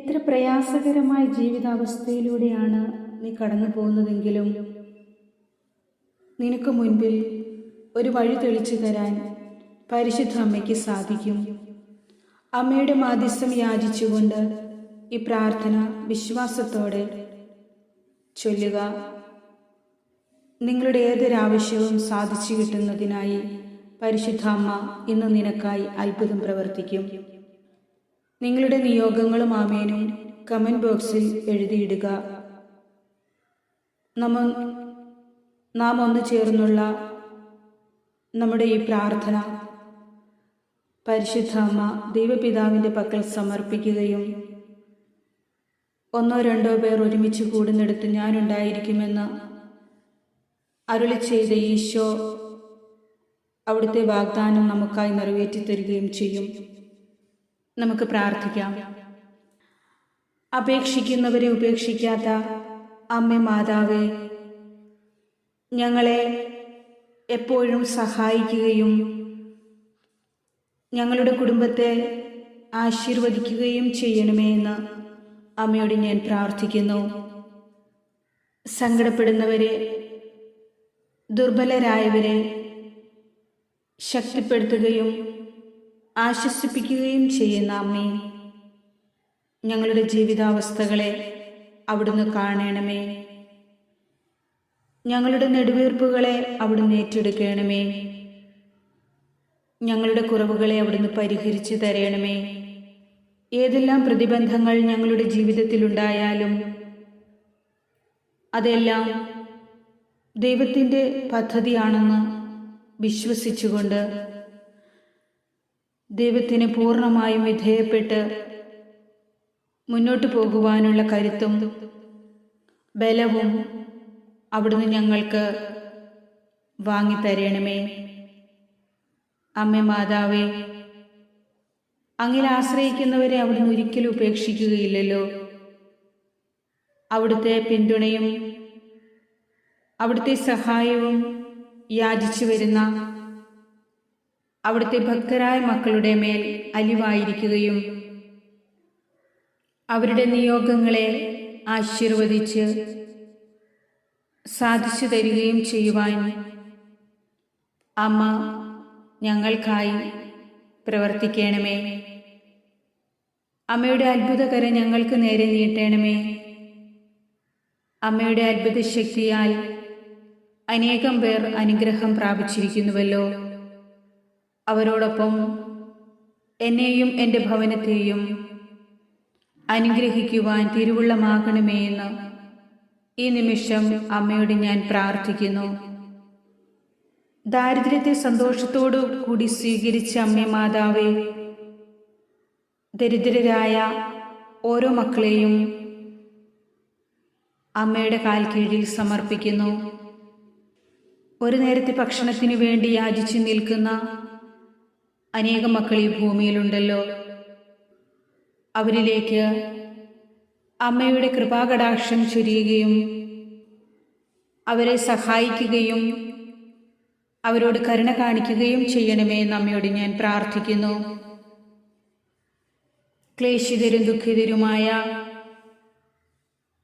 എത്ര പ്രയാസകരമായ ജീവിതാവസ്ഥയിലൂടെയാണ് നീ കടന്നു പോകുന്നതെങ്കിലും നിനക്ക് മുൻപിൽ ഒരു വഴി തെളിച്ചു തരാൻ പരിശുദ്ധ അമ്മയ്ക്ക് സാധിക്കും. അമ്മയുടെ മാധ്യസ്ഥം യാചിച്ചുകൊണ്ട് ഈ പ്രാർത്ഥന വിശ്വാസത്തോടെ ചൊല്ലുക. നിങ്ങളുടെ ഏതൊരാവശ്യവും സാധിച്ചു കിട്ടുന്നതിനായി പരിശുദ്ധ അമ്മ ഇന്ന് നിനക്കായി അത്ഭുതം പ്രവർത്തിക്കും. നിങ്ങളുടെ നിയോഗങ്ങളും ആമേനും കമൻറ്റ് ബോക്സിൽ എഴുതിയിടുക. നാം ഒന്ന് ചേർന്നുള്ള നമ്മുടെ ഈ പ്രാർത്ഥന പരിശുദ്ധ അമ്മ ദൈവപിതാവിൻ്റെ പക്കൽ സമർപ്പിക്കുകയും ഒന്നോ രണ്ടോ പേർ ഒരുമിച്ച് കൂടുന്നിടത്ത് ഞാനുണ്ടായിരിക്കുമെന്ന് അരുളി ചെയ്ത ഈശോ അവിടുത്തെ വാഗ്ദാനം നമുക്കായി നിറവേറ്റി തരികയും ചെയ്യും. നമുക്ക് പ്രാർത്ഥിക്കാം. അപേക്ഷിക്കുന്നവരെ ഉപേക്ഷിക്കാത്ത അമ്മേ മാതാവേ, ഞങ്ങളെ എപ്പോഴും സഹായിക്കുകയും ഞങ്ങളുടെ കുടുംബത്തെ ആശീർവദിക്കുകയും ചെയ്യണമേ എന്ന് അമ്മയോട് ഞാൻ പ്രാർത്ഥിക്കുന്നു. സങ്കടപ്പെടുന്നവരെ, ദുർബലരായവരെ ശക്തിപ്പെടുത്തുകയും ആശ്വസിപ്പിക്കുകയും ചെയ്യുന്ന അമ്മേ, ഞങ്ങളുടെ ജീവിതാവസ്ഥകളെ അവിടുന്ന് കാണണമേ. ഞങ്ങളുടെ നെടുവീർപ്പുകളെ അവിടുന്ന് ഏറ്റെടുക്കണമേ. ഞങ്ങളുടെ കുറവുകളെ അവിടുന്ന് പരിഹരിച്ചു തരണമേ. ഏതെല്ലാം പ്രതിബന്ധങ്ങൾ ഞങ്ങളുടെ ജീവിതത്തിലുണ്ടായാലും അതെല്ലാം ദൈവത്തിൻ്റെ പദ്ധതിയാണെന്ന് വിശ്വസിച്ചുകൊണ്ട് ദൈവത്തിന് പൂർണ്ണമായും വിധേയപ്പെട്ട് മുന്നോട്ട് പോകുവാനുള്ള കരുത്തും ബലവും അവിടുന്ന് ഞങ്ങൾക്ക് വാങ്ങിത്തരണമേ. അമ്മേ മാതാവേ, അങ്ങിൽ ആശ്രയിക്കുന്നവരെ അവിടുന്ന് ഒരിക്കലും ഉപേക്ഷിക്കുകയില്ലല്ലോ. അവിടുത്തെ പിന്തുണയും അവിടുത്തെ സഹായവും യാചിച്ചു വരുന്ന അവിടുത്തെ ഭക്തരായ മക്കളുടെ മേൽ അലിവായിരിക്കുകയും അവരുടെ നിയോഗങ്ങളെ ആശീർവദിച്ച് സാധിച്ചു തരികയും ചെയ്യുവാൻ അമ്മ ഞങ്ങൾക്കായി പ്രവർത്തിക്കണമേ. അമ്മയുടെ അത്ഭുതകരം ഞങ്ങൾക്ക് നേരെ നീട്ടണമേ. അമ്മയുടെ അത്ഭുത ശക്തിയാൽ അനേകം പേർ അനുഗ്രഹം പ്രാപിച്ചിരിക്കുന്നുവല്ലോ. അവരോടൊപ്പം എന്നെയും എൻ്റെ ഭവനത്തെയും അനുഗ്രഹിക്കുവാൻ തിരുവുള്ളമാകണമേ എന്ന് ഈ നിമിഷം അമ്മയോട് ഞാൻ പ്രാർത്ഥിക്കുന്നു. ദാരിദ്ര്യത്തെ സന്തോഷത്തോടു കൂടി സ്വീകരിച്ച അമ്മേ മാതാവേ, ദരിദ്രരായ ഓരോ മക്കളെയും അമ്മയുടെ കാൽ കീഴിൽ സമർപ്പിക്കുന്നു. ഒരു നേരത്തെ ഭക്ഷണത്തിന് വേണ്ടി യാചിച്ചു നിൽക്കുന്ന അനേകം മക്കൾ ഈ ഭൂമിയിലുണ്ടല്ലോ. അവരിലേക്ക് അമ്മയുടെ കൃപാകടാക്ഷം ചൊരിയുകയും അവരെ സഹായിക്കുകയും അവരോട് കരുണ കാണിക്കുകയും ചെയ്യണമേ എന്ന് അമ്മയോട് ഞാൻ പ്രാർത്ഥിക്കുന്നു. ക്ലേശിതരും ദുഃഖിതരുമായ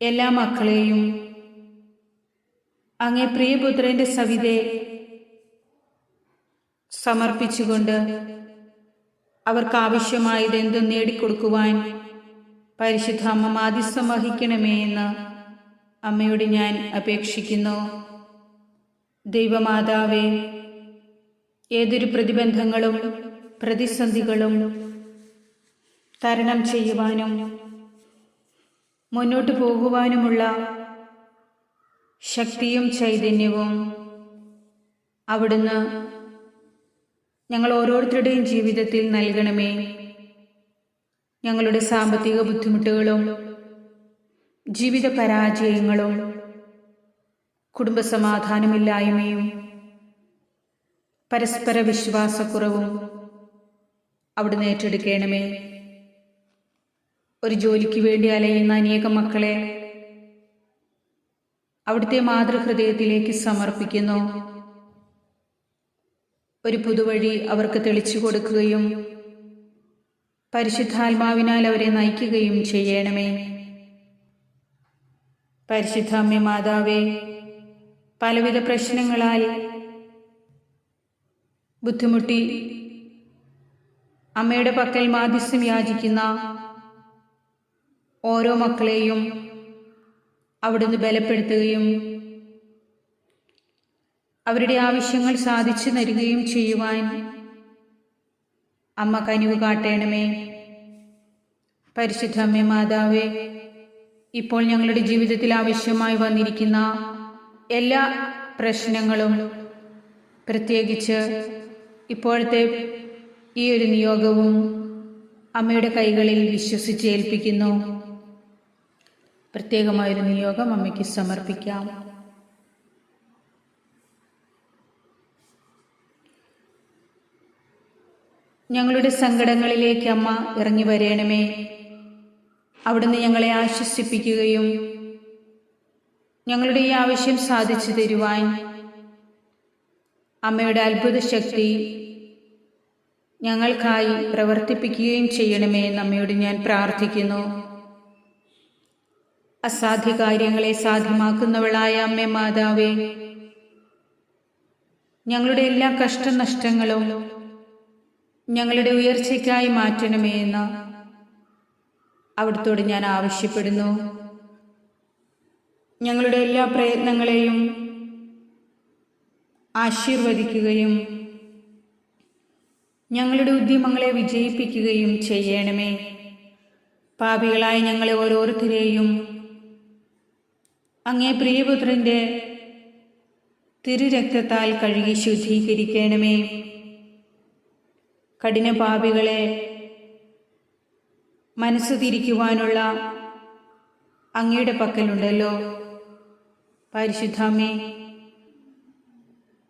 എല്ലാ മക്കളെയും അങ്ങേ പ്രിയപുത്രന്റെ സവിധേ സമർപ്പിച്ചുകൊണ്ട് അവർക്ക് ആവശ്യമായതെന്തും നേടിക്കൊടുക്കുവാൻ പരിശുദ്ധ അമ്മ മാധ്യസ്ഥം വഹിക്കണമേ എന്ന് അമ്മയോട് ഞാൻ അപേക്ഷിക്കുന്നു. ദൈവമാതാവേ, ഏതൊരു പ്രതിബന്ധങ്ങളും പ്രതിസന്ധികളും തരണം ചെയ്യുവാനും മുന്നോട്ട് പോകുവാനുമുള്ള ശക്തിയും ചൈതന്യവും അവിടുന്ന് ഞങ്ങൾ ഓരോരുത്തരുടെയും ജീവിതത്തിൽ നൽകണമേ. ഞങ്ങളുടെ സാമ്പത്തിക ബുദ്ധിമുട്ടുകളും ജീവിത പരാജയങ്ങളും കുടുംബസമാധാനമില്ലായ്മയും പരസ്പര വിശ്വാസക്കുറവും അവിടുന്ന് ഏറ്റെടുക്കണമേ. ഒരു ജോലിക്ക് വേണ്ടി അലയുന്ന അനേകം മക്കളെ അവിടുത്തെ മാതൃഹൃദയത്തിലേക്ക് സമർപ്പിക്കുന്നു. ഒരു പുതുവഴി അവർക്ക് തെളിച്ചു കൊടുക്കുകയും പരിശുദ്ധാത്മാവിനാൽ അവരെ നയിക്കുകയും ചെയ്യണമേ. പരിശുദ്ധ അമ്മേ മാതാവേ, പലവിധ പ്രശ്നങ്ങളാൽ ബുദ്ധിമുട്ടി അമ്മയുടെ പക്കൽ മാധ്യസ്ഥം യാചിക്കുന്ന ഓരോ മക്കളെയും അവിടുന്ന് ബലപ്പെടുത്തുകയും അവരുടെ ആവശ്യങ്ങൾ സാധിച്ചു തരികയും ചെയ്യുവാൻ അമ്മ കനിവ് കാട്ടണമേ. പരിശുദ്ധ അമ്മേ മാതാവേ, ഇപ്പോൾ ഞങ്ങളുടെ ജീവിതത്തിൽ ആവശ്യമായി വന്നിരിക്കുന്ന എല്ലാ പ്രശ്നങ്ങളും, പ്രത്യേകിച്ച് ഇപ്പോഴത്തെ ഈ ഒരു നിയോഗവും അമ്മയുടെ കൈകളിൽ വിശ്വസിച്ച് ഏൽപ്പിക്കുന്നു. പ്രത്യേകമായൊരു നിയോഗം അമ്മയ്ക്ക് സമർപ്പിക്കാം. ഞങ്ങളുടെ സങ്കടങ്ങളിലേക്ക് അമ്മ ഇറങ്ങി വരേണമേ. അവിടുന്ന് ഞങ്ങളെ ആശ്വസിപ്പിക്കുകയും ഞങ്ങളുടെ ഈ ആവശ്യം സാധിച്ചു തരുവാൻ അമ്മയുടെ അത്ഭുത ശക്തി ഞങ്ങൾക്കായി പ്രവർത്തിപ്പിക്കുകയും ചെയ്യണമേ എന്ന് അമ്മയോട് ഞാൻ പ്രാർത്ഥിക്കുന്നു. അസാധ്യ കാര്യങ്ങളെ സാധ്യമാക്കുന്നവളായ അമ്മേ മാതാവേ, ഞങ്ങളുടെ എല്ലാ കഷ്ടനഷ്ടങ്ങളും ഞങ്ങളുടെ ഉയർച്ചയ്ക്കായി മാറ്റണമേ എന്ന് അവിടുത്തോട് ഞാൻ ആവശ്യപ്പെടുന്നു. ഞങ്ങളുടെ എല്ലാ പ്രയത്നങ്ങളെയും ആശീർവദിക്കുകയും ഞങ്ങളുടെ ഉദ്യമങ്ങളെ വിജയിപ്പിക്കുകയും ചെയ്യണമേ. പാപികളായ ഞങ്ങളെ ഓരോരുത്തരെയും അങ്ങേ പ്രിയപുത്രന്റെ തിരുരക്തത്താൽ കഴുകി ശുദ്ധീകരിക്കണമേ. കഠിന പാപികളെ മനസ്സ് തിരിക്കുവാനുള്ള അങ്ങയുടെ പക്കലുണ്ടല്ലോ. പരിശുദ്ധാമ്മേ,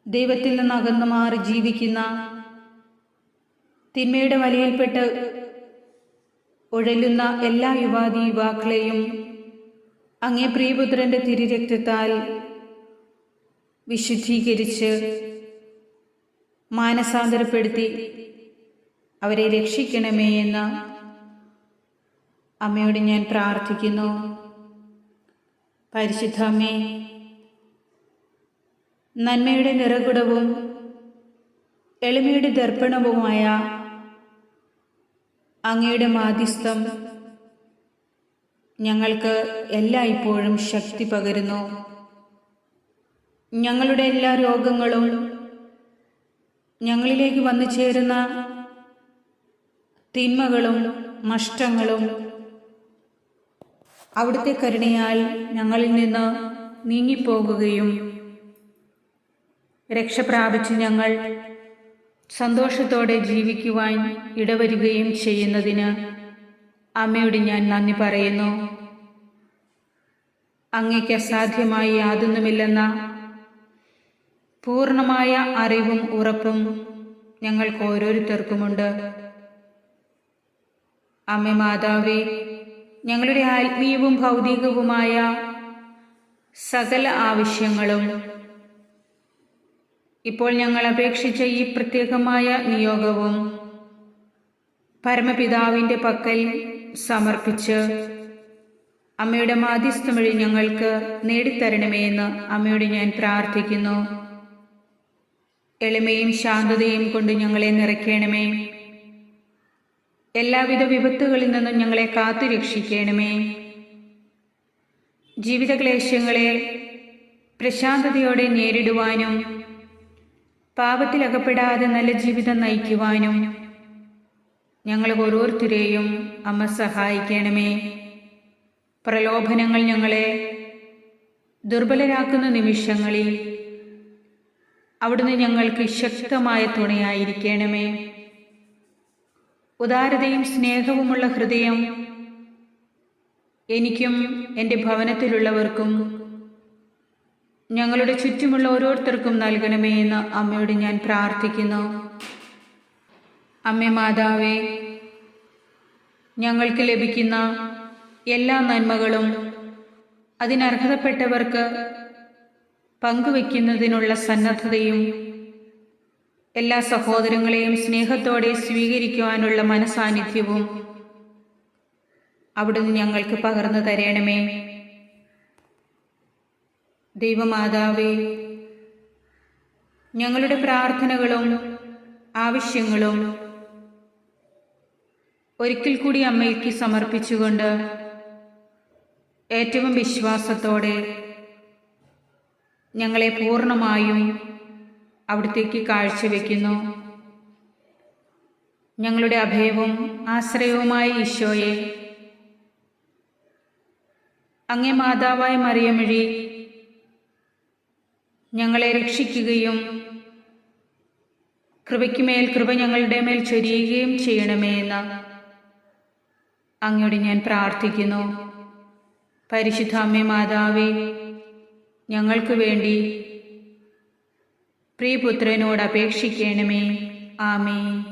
ദൈവത്തിൽ നിന്ന് അകന്നു മാറി ജീവിക്കുന്ന തിന്മയുടെ വലയിൽപ്പെട്ട് ഉഴലുന്ന എല്ലാ യുവാതി യുവാക്കളെയും അങ്ങേ പ്രിയപുത്രന്റെ തിരുരക്തത്താൽ വിശുദ്ധീകരിച്ച് മാനസാന്തരപ്പെടുത്തി അവരെ രക്ഷിക്കണമേ എന്ന് അമ്മയോട് ഞാൻ പ്രാർത്ഥിക്കുന്നു. പരിശുദ്ധ അമ്മേ, നന്മയുടെ നിറകുടവും എളിമയുടെ ദർപ്പണവുമായ അങ്ങയുടെ മാധ്യസ്ഥം ഞങ്ങൾക്ക് എല്ലായ്പ്പോഴും ശക്തി പകരുന്നു. ഞങ്ങളുടെ എല്ലാ രോഗങ്ങളും ഞങ്ങളിലേക്ക് വന്നു ചേരുന്ന തിന്മകളും നഷ്ടങ്ങളും അവിടുത്തെ കരുണയാൽ ഞങ്ങളിൽ നിന്ന് നീങ്ങിപ്പോകുകയും രക്ഷ പ്രാപിച്ച് ഞങ്ങൾ സന്തോഷത്തോടെ ജീവിക്കുവാൻ ഇടവരുകയും ചെയ്യുന്നതിന് അമ്മയോട് ഞാൻ നന്ദി പറയുന്നു. അങ്ങയ്ക്ക് അസാധ്യമായി യാതൊന്നുമില്ലെന്ന പൂർണ്ണമായ അറിവും ഉറപ്പും ഞങ്ങൾക്ക് ഓരോരുത്തർക്കുമുണ്ട്. അമ്മേ മാതാവേ, ഞങ്ങളുടെ ആത്മീയവും ഭൗതികവുമായ സകല ആവശ്യങ്ങളും ഇപ്പോൾ ഞങ്ങൾ അപേക്ഷിച്ച ഈ പ്രത്യേകമായ നിയോഗവും പരമപിതാവിൻ്റെ പക്കൽ സമർപ്പിച്ച് അമ്മയുടെ മാധ്യസ്ഥം വഴി ഞങ്ങൾക്ക് നേടിത്തരണമേ എന്ന് അമ്മയോട് ഞാൻ പ്രാർത്ഥിക്കുന്നു. എളിമയും ശാന്തതയും കൊണ്ട് ഞങ്ങളെ നിറയ്ക്കണമേ. എല്ലാവിധ വിപത്തുകളിൽ നിന്നും ഞങ്ങളെ കാത്തു രക്ഷിക്കണമേ. ജീവിതക്ലേശങ്ങളെ പ്രശാന്തതയോടെ നേരിടുവാനും പാപത്തിലകപ്പെടാതെ നല്ല ജീവിതം നയിക്കുവാനും ഞങ്ങൾ ഓരോരുത്തരെയും അമ്മ സഹായിക്കണമേ. പ്രലോഭനങ്ങൾ ഞങ്ങളെ ദുർബലരാക്കുന്ന നിമിഷങ്ങളിൽ അവിടുന്ന് ഞങ്ങൾക്ക് ശക്തമായ തുണയായിരിക്കണമേ. ഉദാരതയും സ്നേഹവുമുള്ള ഹൃദയം എനിക്കും എൻ്റെ ഭവനത്തിലുള്ളവർക്കും ഞങ്ങളുടെ ചുറ്റുമുള്ള ഓരോരുത്തർക്കും നൽകണമേ എന്ന് അമ്മയോട് ഞാൻ പ്രാർത്ഥിക്കുന്നു. അമ്മേ മാതാവേ, ഞങ്ങൾക്ക് ലഭിക്കുന്ന എല്ലാ നന്മകളും അതിനർഹതപ്പെട്ടവർക്ക് പങ്കുവയ്ക്കുന്നതിനുള്ള സന്നദ്ധതയും എല്ലാ സഹോദരങ്ങളെയും സ്നേഹത്തോടെ സ്വീകരിക്കുവാനുള്ള മനസാന്നിധ്യവും അവിടുന്ന് ഞങ്ങൾക്ക് പകർന്നു തരണമേ. ദൈവമാതാവേ, ഞങ്ങളുടെ പ്രാർത്ഥനകളും ആവശ്യങ്ങളും ഒരിക്കൽ കൂടി അമ്മയ്ക്ക് സമർപ്പിച്ചുകൊണ്ട് ഏറ്റവും വിശ്വാസത്തോടെ ഞങ്ങളെ പൂർണ്ണമായും അവിടത്തേക്ക് കാഴ്ചവെക്കുന്നു. ഞങ്ങളുടെ അഭയവും ആശ്രയവുമായ ഈശോയെ, അങ്ങേ മാതാവായ മറിയം വഴി ഞങ്ങളെ രക്ഷിക്കുകയും കൃപയ്ക്കുമേൽ കൃപ ഞങ്ങളുടെ മേൽ ചൊരിയുകയും ചെയ്യണമേ എന്ന് അങ്ങയോട് ഞാൻ പ്രാർത്ഥിക്കുന്നു. പരിശുദ്ധ അമ്മേ മാതാവേ, ഞങ്ങൾക്ക് വേണ്ടി പ്രിയപുത്രനോട് അപേക്ഷിക്കണമേ. ആമേൻ.